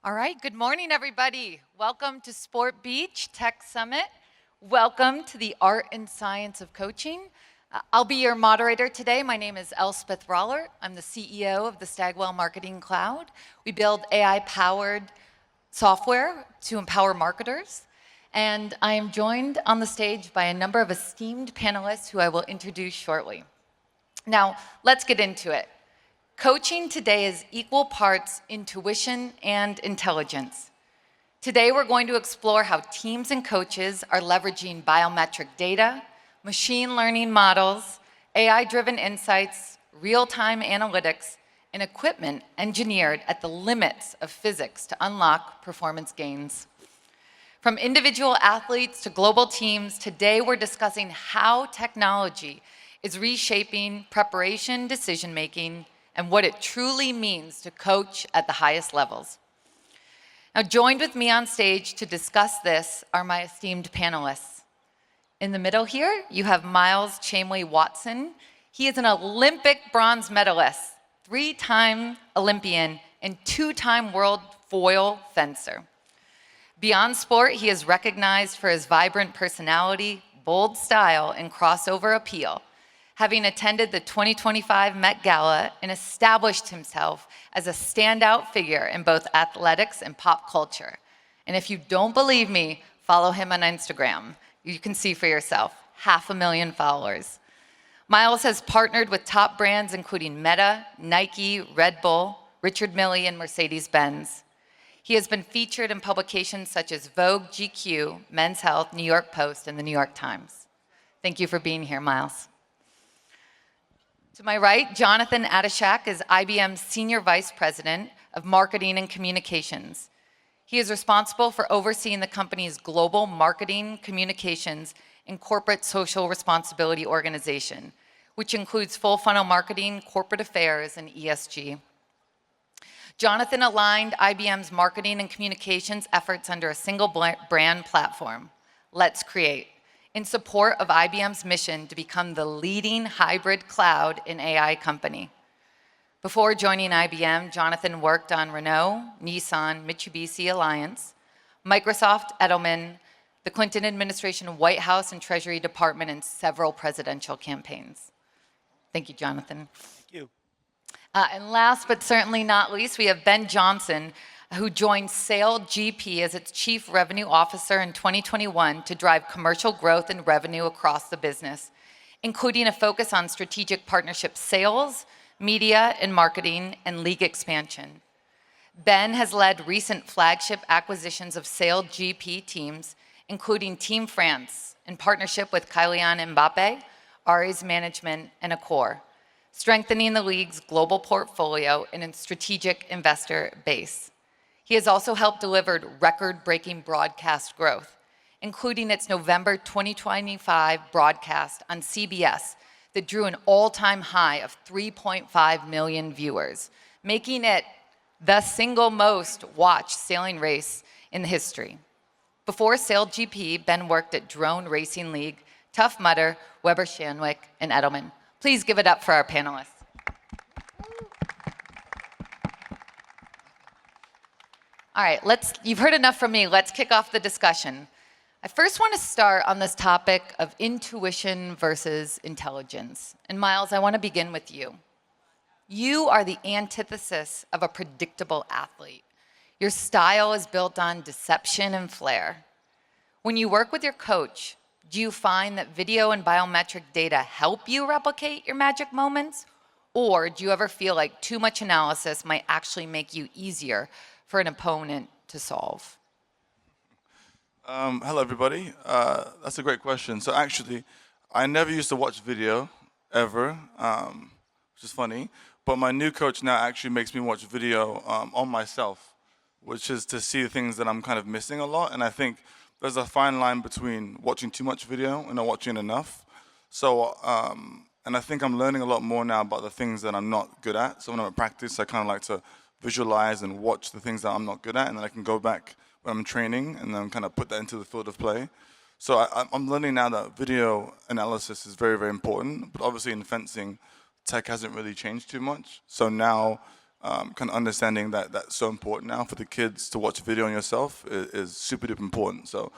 All right, good morning, everybody. Welcome to Sport Beach Tech Summit. Welcome to the Art and Science of Coaching. I'll be your moderator today. My name is Elspeth Rollert. I'm the CEO of the Stagwell Marketing Cloud. We build AI-powered software to empower marketers. And I am joined on the stage by a number of esteemed panelists who I will introduce shortly. Now, let's get into it. Coaching today is equal parts intuition and intelligence. Today, we're going to explore how teams and coaches are leveraging biometric data, machine learning models, AI-driven insights, real-time analytics, and equipment engineered at the limits of physics to unlock performance gains. From individual athletes to global teams, today we're discussing how technology is reshaping preparation, decision-making, and what it truly means to coach at the highest levels. Now, joined with me on stage to discuss this are my esteemed panelists. In the middle here, you have Miles Chamley-Watson. He is an Olympic bronze medalist, 3-time Olympian, and 2-time world foil fencer. Beyond sport, he is recognized for his vibrant personality, bold style, and crossover appeal, having attended the 2025 Met Gala and established himself as a standout figure in both athletics and pop culture. And if you don't believe me, follow him on Instagram. You can see for yourself, 500,000 followers. Miles has partnered with top brands including Meta, Nike, Red Bull, Richard Mille, and Mercedes-Benz. He has been featured in publications such as Vogue, GQ, Men's Health, New York Post, and the New York Times. Thank you for being here, Miles. To my right, Jonathan Adishak is IBM's Senior Vice President of Marketing and Communications. He is responsible for overseeing the company's global marketing, communications, and corporate social responsibility organization, which includes full funnel marketing, corporate affairs, and ESG. Jonathan aligned IBM's marketing and communications efforts under a single brand platform, Let's Create, in support of IBM's mission to become the leading hybrid cloud and AI company. Before joining IBM, Jonathan worked on Renault, Nissan, Mitsubishi Alliance, Microsoft, Edelman, the Clinton administration, White House, and Treasury Department, and several presidential campaigns. Thank you, Jonathan. Thank you. And last but certainly not least, we have Ben Johnson, who joined SailGP as its Chief Revenue Officer in 2021 to drive commercial growth and revenue across the business, including a focus on strategic partnership sales, media and marketing, and league expansion. Ben has led recent flagship acquisitions of SailGP teams, including Team France, in partnership with Kylian Mbappe, Aries Management, and Accor, strengthening the league's global portfolio and its strategic investor base. He has also helped deliver record-breaking broadcast growth, including its November 2025 broadcast on CBS that drew an all-time high of 3.5 million viewers, making it the single most watched sailing race in history. Before SailGP, Ben worked at Drone Racing League, Tough Mudder, Weber Shandwick, and Edelman. Please give it up for our panelists. All right, you've heard enough from me. Let's kick off the discussion. I first want to start on this topic of intuition versus intelligence. And Miles, I want to begin with you. You are the antithesis of a predictable athlete. Your style is built on deception and flair. When you work with your coach, do you find that video and biometric data help you replicate your magic moments? Or do you ever feel like too much analysis might actually make you easier for an opponent to solve? Hello, everybody. That's a great question. So actually, I never used to watch video, ever, which is funny. But my new coach now actually makes me watch video on myself, which is to see the things that I'm kind of missing a lot. And I think there's a fine line between watching too much video and not watching enough. So, and I think I'm learning a lot more now about the things that I'm not good at. So when I'm at practice, I kind of like to visualize and watch the things that I'm not good at, and then I can go back when I'm training and then kind of put that into the field of play. So I'm learning now that video analysis is very, very important, but obviously in fencing, tech hasn't really changed too much. So now kind of understanding that that's so important now for the kids to watch video on yourself is super duper important. So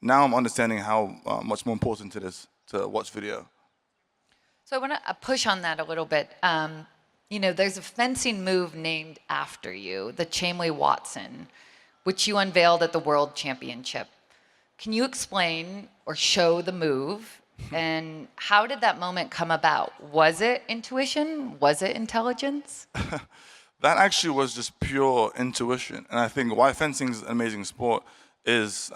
now I'm understanding how much more important it is to watch video. So I want to push on that a little bit. There's a fencing move named after you, the Chamley Watson, which you unveiled at the World Championship. Can you explain or show the move? And how did that moment come about? Was it intuition? Was it intelligence? That actually was just pure intuition. And I think why fencing is an amazing sport is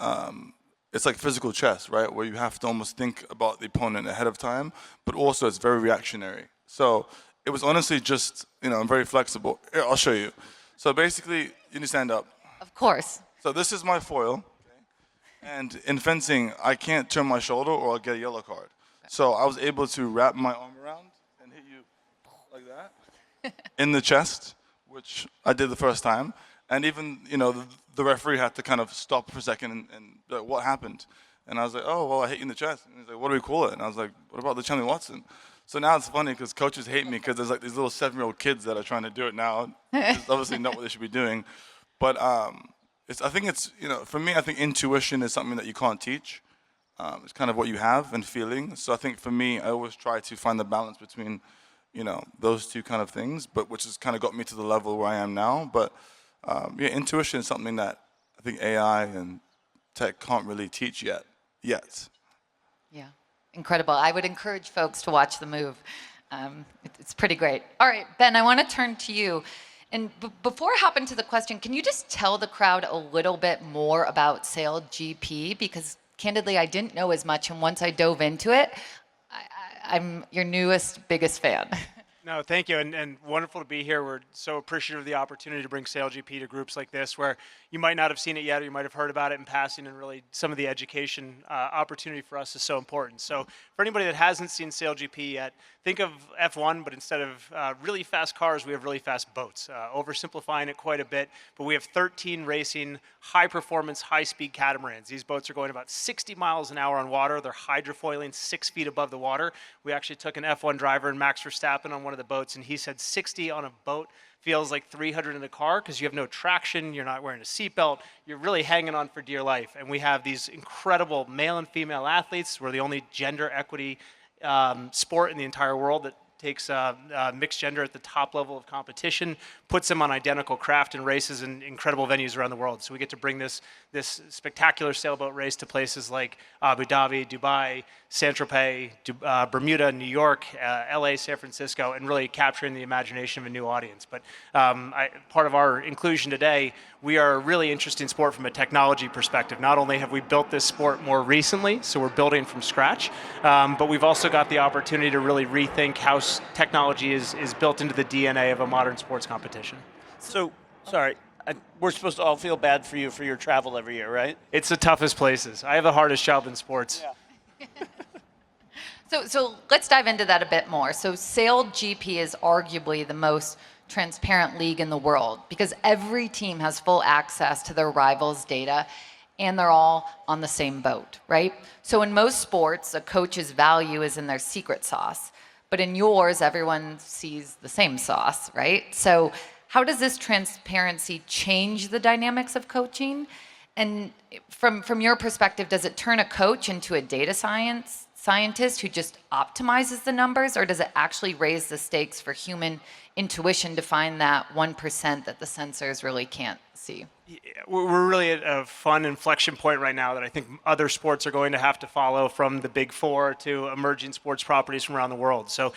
it's like physical chess, right? Where you have to almost think about the opponent ahead of time, but also it's very reactionary. So it was honestly just, I'm very flexible. Here, I'll show you. So basically, you need to stand up. Of course. So this is my foil. And in fencing, I can't turn my shoulder or I'll get a yellow card. So I was able to wrap my arm around and hit you like that in the chest, which I did the first time. And even, the referee had to kind of stop for a second and like, what happened? And I was like, oh, well, I hit you in the chest. And he's like, what do we call it? And I was like, what about the Chamley Watson? So now it's funny because coaches hate me because there's like these little 7-year-old kids that are trying to do it now. It's obviously not what they should be doing. But I think it's, for me, I think intuition is something that you can't teach. It's kind of what you have and feeling. So I think for me, I always try to find the balance between, those two kind of things, but which has kind of got me to the level where I am now. But intuition is something that I think AI and tech can't really teach yet. Yeah, incredible. I would encourage folks to watch the move. It's pretty great. All right, Ben, I want to turn to you. And before I hop into the question, can you just tell the crowd a little bit more about SailGP? Because candidly, I didn't know as much, and once I dove into it, I'm your newest, biggest fan. No, thank you, and wonderful to be here. We're so appreciative of the opportunity to bring SailGP to groups like this, where you might not have seen it yet, or you might have heard about it in passing, and really some of the education opportunity for us is so important. So for anybody that hasn't seen SailGP yet, think of F1, but instead of really fast cars, we have really fast boats. Oversimplifying it quite a bit, but we have 13 racing, high-performance, high-speed catamarans. These boats are going about 60 miles an hour on water. They're hydrofoiling 6 feet above the water. We actually took an F1 driver, Max Verstappen, on one of the boats, and he said 60 on a boat feels like 300 in a car because you have no traction, you're not wearing a seatbelt, you're really hanging on for dear life. And we have these incredible male and female athletes. We're the only gender equity sport in the entire world that takes mixed gender at the top level of competition, puts them on identical craft and races in incredible venues around the world. So we get to bring this spectacular sailboat race to places like Abu Dhabi, Dubai, Saint-Tropez, Bermuda, New York, LA, San Francisco, and really capturing the imagination of a new audience. But part of our inclusion today, we are a really interesting sport from a technology perspective. Not only have we built this sport more recently, so we're building from scratch, but we've also got the opportunity to really rethink how technology is built into the DNA of a modern sports competition. So, sorry, we're supposed to all feel bad for you for your travel every year, right? It's the toughest places. I have the hardest job in sports. Yeah. So let's dive into that a bit more. So SailGP is arguably the most transparent league in the world because every team has full access to their rivals' data and they're all on the same boat, right? So in most sports, a coach's value is in their secret sauce. But in yours, everyone sees the same sauce, right? So how does this transparency change the dynamics of coaching? And from your perspective, does it turn a coach into a data scientist who just optimizes the numbers, or does it actually raise the stakes for human intuition to find that 1% that the sensors really can't see? We're really at a fun inflection point right now that I think other sports are going to have to follow, from the big four to emerging sports properties from around the world. So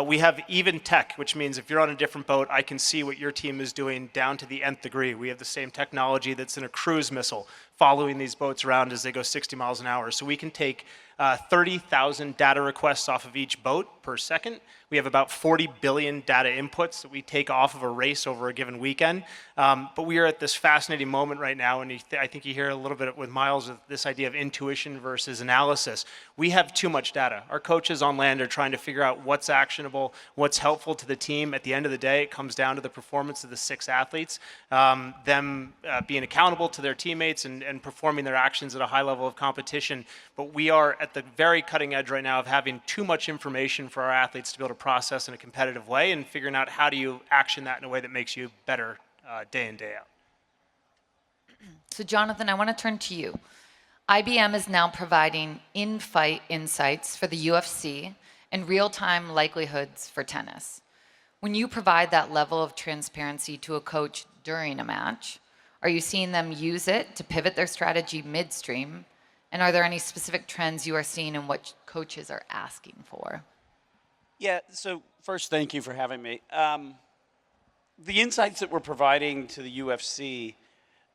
we have even tech, which means if you're on a different boat, I can see what your team is doing down to the nth degree. We have the same technology that's in a cruise missile following these boats around as they go 60 miles an hour. So we can take 30,000 data requests off of each boat per second. We have about 40 billion data inputs that we take off of a race over a given weekend. But we are at this fascinating moment right now, and I think you hear a little bit with Miles of this idea of intuition versus analysis. We have too much data. Our coaches on land are trying to figure out what's actionable, what's helpful to the team. At the end of the day, it comes down to the performance of the 6 athletes, them being accountable to their teammates and performing their actions at a high level of competition. But we are at the very cutting edge right now of having too much information for our athletes to be able to process in a competitive way and figuring out how do you action that in a way that makes you better day in, day out. So Jonathan, I want to turn to you. IBM is now providing in-fight insights for the UFC and real-time likelihoods for tennis. When you provide that level of transparency to a coach during a match, are you seeing them use it to pivot their strategy midstream? And are there any specific trends you are seeing in what coaches are asking for? Yeah, so first, thank you for having me. The insights that we're providing to the UFC,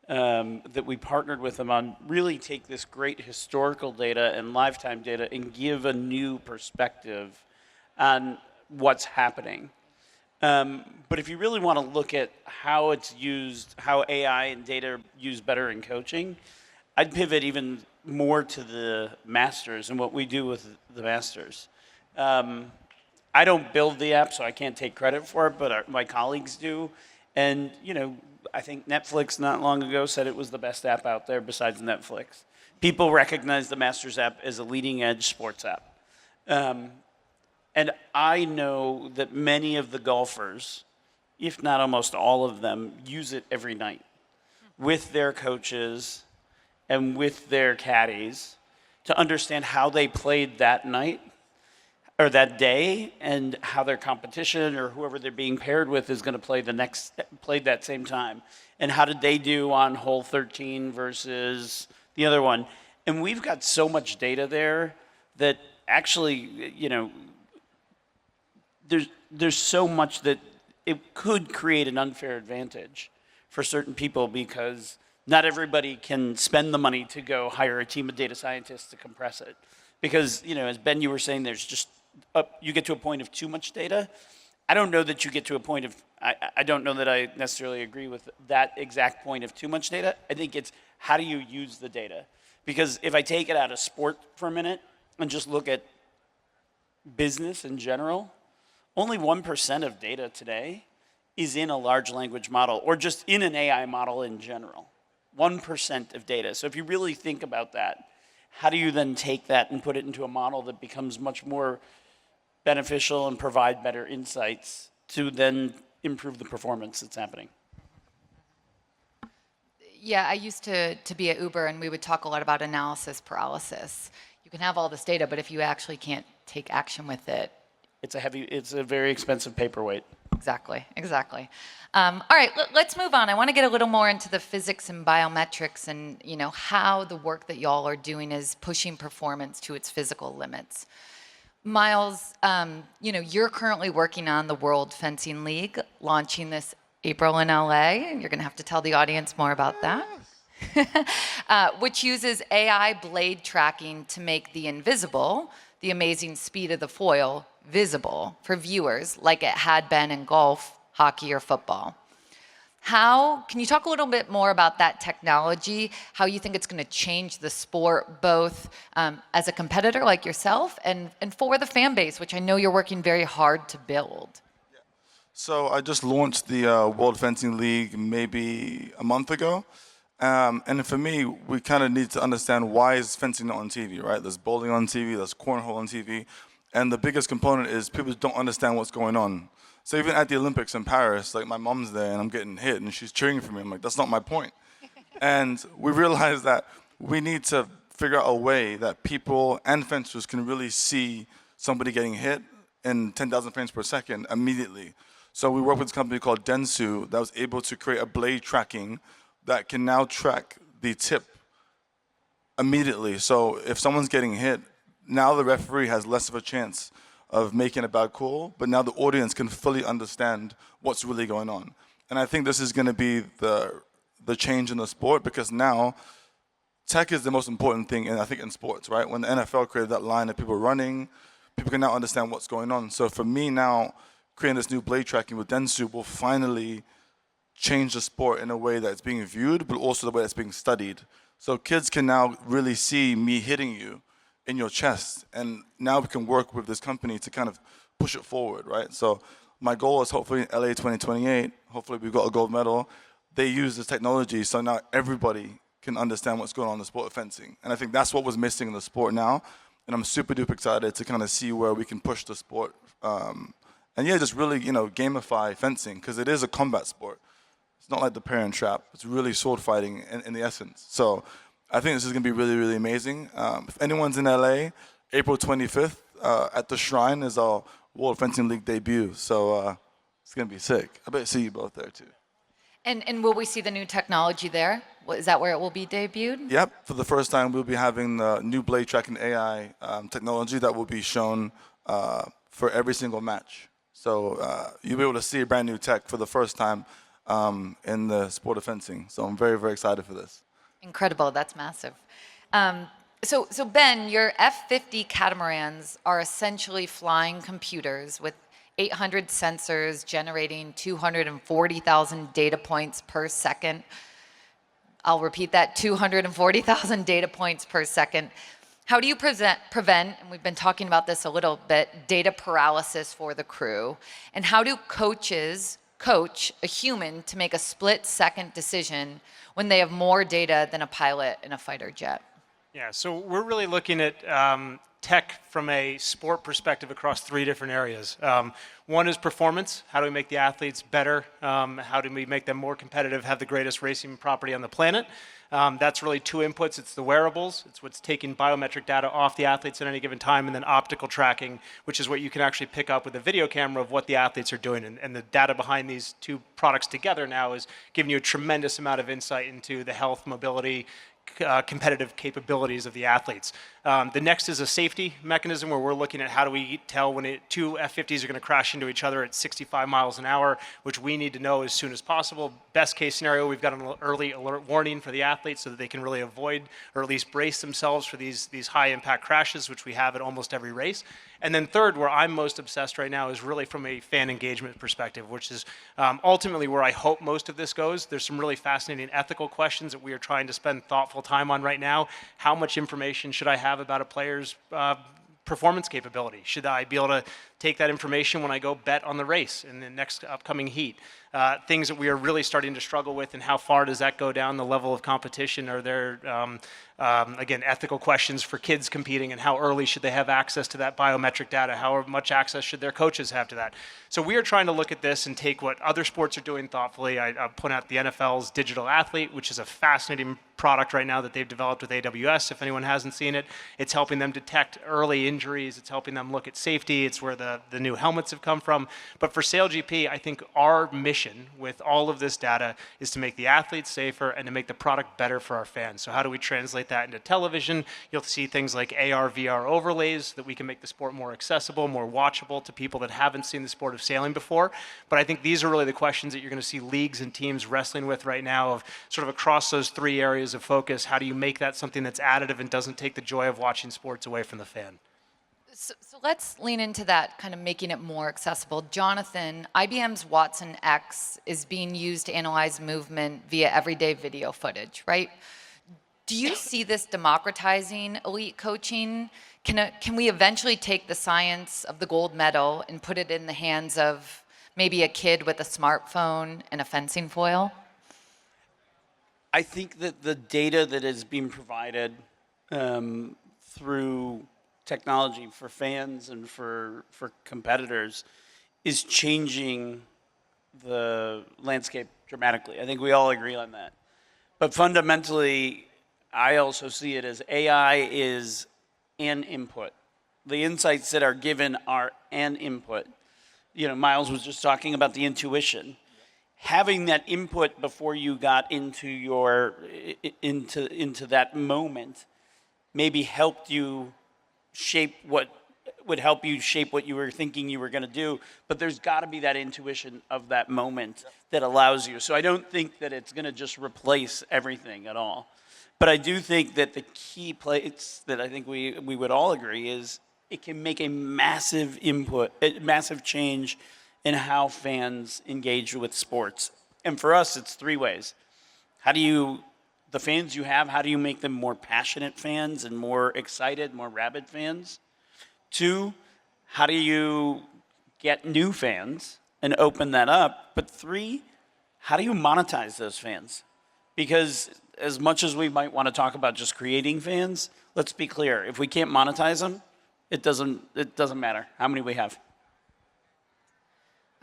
that we partnered with them on, really take this great historical data and lifetime data and give a new perspective on what's happening. But if you really want to look at how it's used, how AI and data are used better in coaching, I'd pivot even more to the Masters and what we do with the Masters. I don't build the app, so I can't take credit for it, but my colleagues do. And, you know, I think Netflix not long ago said it was the best app out there besides Netflix. People recognize the Masters app as a leading edge sports app. And I know that many of the golfers, if not almost all of them, use it every night with their coaches and with their caddies to understand how they played that night or that day and how their competition or whoever they're being paired with is going to play that same time. And how did they do on hole 13 versus the other one? And we've got so much data there that actually, you know, there's so much that it could create an unfair advantage for certain people because not everybody can spend the money to go hire a team of data scientists to compress it. Because, you know, as Ben, you were saying, there's just, you get to a point of too much data. I don't know that you get to a point of, I don't know that I necessarily agree with that exact point of too much data. I think it's how do you use the data? Because if I take it out of sport for a minute and just look at business in general, only 1% of data today is in a large language model or just in an AI model in general. 1% of data. So if you really think about that, how do you then take that and put it into a model that becomes much more beneficial and provide better insights to then improve the performance that's happening? Yeah, I used to be at Uber, and we would talk a lot about analysis paralysis. You can have all this data, but if you actually can't take action with it, it's a very expensive paperweight. Exactly. All right, let's move on. I want to get a little more into the physics and biometrics and, you know, how the work that y'all are doing is pushing performance to its physical limits. Miles, you know, you're currently working on the World Fencing League, launching this April in LA. You're going to have to tell the audience more about that. Which uses AI blade tracking to make the invisible, the amazing speed of the foil, visible for viewers like it had been in golf, hockey, or football. Can you talk a little bit more about that technology, how you think it's going to change the sport, both as a competitor like yourself and for the fan base, which I know you're working very hard to build? So I just launched the World Fencing League maybe a month ago. And for me, we kind of need to understand why is fencing not on TV, right? There's bowling on TV, there's cornhole on TV. And the biggest component is people don't understand what's going on. So even at the Olympics in Paris, like my mom's there and I'm getting hit and she's cheering for me. I'm like, that's not my point. And we realized that we need to figure out a way that people and fencers can really see somebody getting hit in 10,000 frames per second immediately. So we worked with this company called Dentsu that was able to create a blade tracking that can now track the tip immediately. So if someone's getting hit, now the referee has less of a chance of making a bad call, but now the audience can fully understand what's really going on. And I think this is going to be the change in the sport because now tech is the most important thing, I think, in sports, right? When the NFL created that line of people running, people can now understand what's going on. So for me now, creating this new blade tracking with Dentsu will finally change the sport in a way that it's being viewed, but also the way it's being studied. So kids can now really see me hitting you in your chest, and now we can work with this company to kind of push it forward, right? So my goal is hopefully in LA 2028, hopefully we've got a gold medal. They use this technology so now everybody can understand what's going on in the sport of fencing. And I think that's what was missing in the sport now. and I'm super duper excited to kind of see where we can push the sport. And yeah, just really, gamify fencing, because it is a combat sport. It's not like the parent trap. It's really sword fighting in the essence. So I think this is going to be really, really amazing. If anyone's in LA, April 25th at the Shrine is our World Fencing League debut. So it's going to be sick. I bet see you both there too. And will we see the new technology there? Is that where it will be debuted? Yep. For the first time, we'll be having the new blade tracking AI technology that will be shown for every single match. So you'll be able to see a brand new tech for the first time in the sport of fencing. So I'm very, very excited for this. Incredible. That's massive. So Ben, your F-50 catamarans are essentially flying computers with 800 sensors generating 240,000 data points per second. I'll repeat that, 240,000 data points per second. How do you prevent, and we've been talking about this a little bit, data paralysis for the crew? And how do coaches coach a human to make a split-second decision when they have more data than a pilot in a fighter jet? Yeah, so we're really looking at tech from a sport perspective across 3 different areas. One is performance. How do we make the athletes better? How do we make them more competitive, have the greatest racing property on the planet? That's really 2 inputs. It's the wearables. It's what's taking biometric data off the athletes at any given time, and then optical tracking, which is what you can actually pick up with a video camera of what the athletes are doing. And the data behind these 2 products together now is giving you a tremendous amount of insight into the health, mobility, competitive capabilities of the athletes. The next is a safety mechanism where we're looking at how do we tell when 2 F-50s are going to crash into each other at 65 miles an hour, which we need to know as soon as possible. Best case scenario, we've got an early alert warning for the athletes so that they can really avoid or at least brace themselves for these high impact crashes, which we have at almost every race. And then third, where I'm most obsessed right now is really from a fan engagement perspective, which is ultimately where I hope most of this goes. There's some really fascinating ethical questions that we are trying to spend thoughtful time on right now. How much information should I have about a player's performance capability? Should I be able to take that information when I go bet on the race in the next upcoming heat? Things that we are really starting to struggle with, and how far does that go down the level of competition? Are there, again, ethical questions for kids competing, and how early should they have access to that biometric data? How much access should their coaches have to that? So we are trying to look at this and take what other sports are doing thoughtfully. I point out the NFL's Digital Athlete, which is a fascinating product right now that they've developed with AWS. If anyone hasn't seen it, it's helping them detect early injuries. It's helping them look at safety. It's where the new helmets have come from. But for SailGP, I think our mission with all of this data is to make the athletes safer and to make the product better for our fans. So how do we translate that into television? You'll see things like AR, VR overlays that we can make the sport more accessible, more watchable to people that haven't seen the sport of sailing before. But I think these are really the questions that you're going to see leagues and teams wrestling with right now, of sort of across those 3 areas of focus. How do you make that something that's additive and doesn't take the joy of watching sports away from the fan? So let's lean into that, kind of making it more accessible. Jonathan, IBM's Watson X is being used to analyze movement via everyday video footage, right? Do you see this democratizing elite coaching? Can we eventually take the science of the gold medal and put it in the hands of maybe a kid with a smartphone and a fencing foil? I think that the data that is being provided through technology for fans and for competitors is changing the landscape dramatically. I think we all agree on that. But fundamentally, I also see it as AI is an input. The insights that are given are an input. You know, Miles was just talking about the intuition. Having that input before you got into into that moment maybe helped you shape what would help you shape what you were thinking you were going to do, but there's got to be that intuition of that moment that allows you. So I don't think that it's going to just replace everything at all. But I do think that the key place that I think we would all agree is it can make a massive massive change in how fans engage with sports. And for us, it's 3 ways. The fans you have, how do you make them more passionate fans and more excited, more rabid fans? 2, how do you get new fans and open that up? But 3, how do you monetize those fans? Because as much as we might want to talk about just creating fans, let's be clear. If we can't monetize them, It doesn't matter how many we have.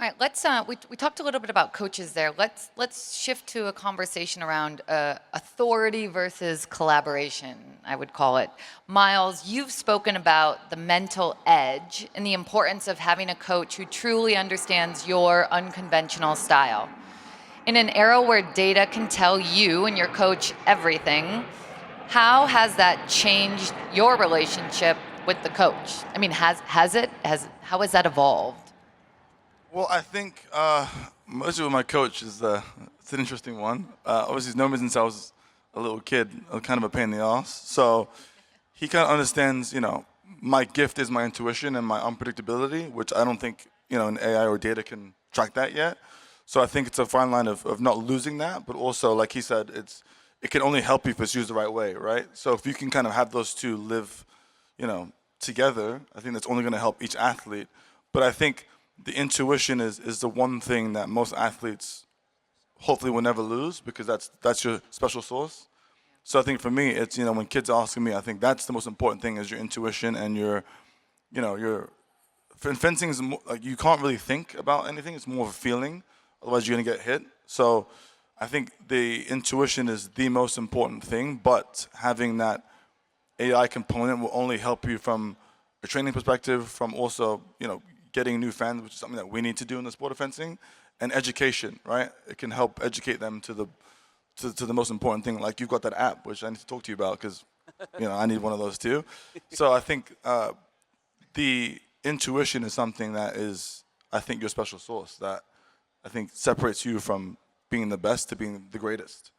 All right, let's. We talked a little bit about coaches there. Let's shift to a conversation around authority versus collaboration, I would call it. Miles, you've spoken about the mental edge and the importance of having a coach who truly understands your unconventional style. In an era where data can tell you and your coach everything, how has that changed your relationship with the coach? I mean, how has that evolved? Well, I think mostly with my coach it's an interesting one. Obviously, he's known me since I was a little kid, kind of a pain in the ass. So he kind of understands, my gift is my intuition and my unpredictability, which I don't think, an AI or data can track that yet. So I think it's a fine line of not losing that, but also, like he said, it can only help you if it's used the right way, right? So if you can kind of have those two live, together, I think that's only going to help each athlete. But I think the intuition is the one thing that most athletes hopefully will never lose, because that's your special sauce. So I think for me, it's, when kids are asking me, I think that's the most important thing is your intuition and your fencing is more, like, you can't really think about anything. It's more of a feeling. Otherwise you're going to get hit. So I think the intuition is the most important thing, but having that AI component will only help you from a training perspective, from also, getting new fans, which is something that we need to do in the sport of fencing, and education, right? It can help educate them to the most important thing. Like, you've got that app, which I need to talk to you about, because I need one of those too. So I think the intuition is something that is, I think, your special sauce that I think separates you from being the best to being the greatest.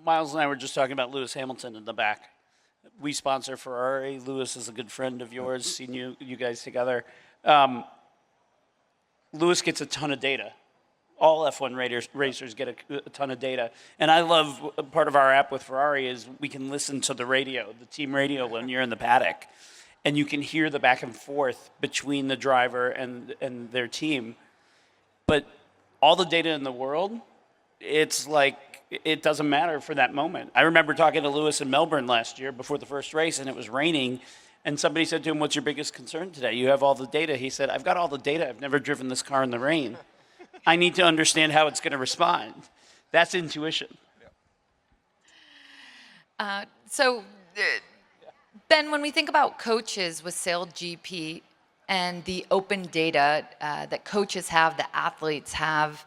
Miles and I were just talking about Lewis Hamilton in the back. We sponsor Ferrari. Lewis is a good friend of yours. Seen you guys together. Lewis gets a ton of data. All F1 racers get a ton of data. And I love, part of our app with Ferrari is we can listen to the radio, the team radio, when you're in the paddock. And you can hear the back and forth between the driver and their team. But all the data in the world, it's like, it doesn't matter for that moment. I remember talking to Lewis in Melbourne last year before the first race, and it was raining. And somebody said to him, "What's your biggest concern today? You have all the data." He said, "I've got all the data. I've never driven this car in the rain. I need to understand how it's going to respond." That's intuition. So, Ben, when we think about coaches with SailGP and the open data that coaches have, that athletes have,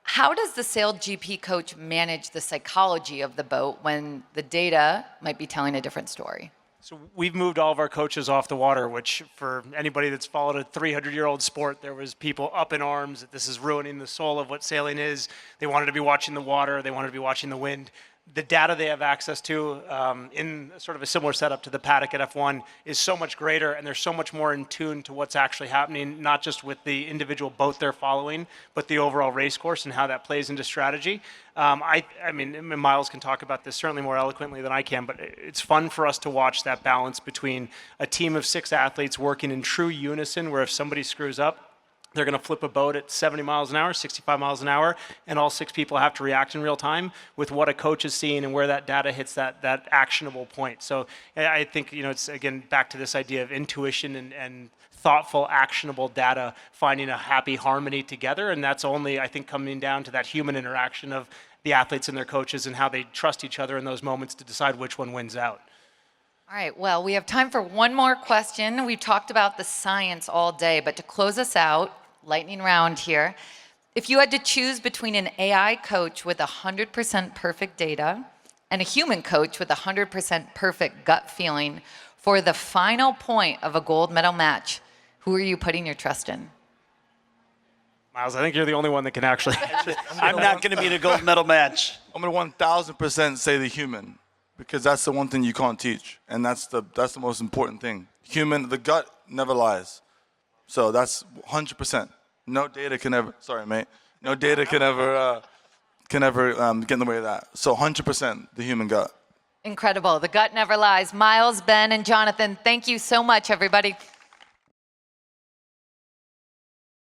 how does the SailGP coach manage the psychology of the boat when the data might be telling a different story? So we've moved all of our coaches off the water, which for anybody that's followed a 300-year-old sport, there was people up in arms that this is ruining the soul of what sailing is. They wanted to be watching the water. They wanted to be watching the wind. The data they have access to in sort of a similar setup to the paddock at F1 is so much greater, and they're so much more in tune to what's actually happening, not just with the individual boat they're following, but the overall race course and how that plays into strategy. I mean, Miles can talk about this certainly more eloquently than I can, but it's fun for us to watch that balance between a team of 6 athletes working in true unison, where if somebody screws up, they're going to flip a boat at 70 miles an hour, 65 miles an hour, and all 6 people have to react in real time with what a coach is seeing and where that data hits that actionable point. So I think, it's, again, back to this idea of intuition and thoughtful, actionable data, finding a happy harmony together. And that's only, I think, coming down to that human interaction of the athletes and their coaches and how they trust each other in those moments to decide which one wins out. All right, well, we have time for one more question. We've talked about the science all day, but to close us out, lightning round here. If you had to choose between an AI coach with 100% perfect data and a human coach with 100% perfect gut feeling for the final point of a gold medal match, who are you putting your trust in? Miles, I think you're the only one that can actually answer. I'm not going to be in a gold medal match. I'm going to 1,000% say the human, because that's the one thing you can't teach, and that's the most important thing. Human, the gut never lies. So that's 100%. No data can ever. Sorry, mate. No data can ever get in the way of that. So 100% the human gut. Incredible. The gut never lies. Miles, Ben, and Jonathan, thank you so much, everybody.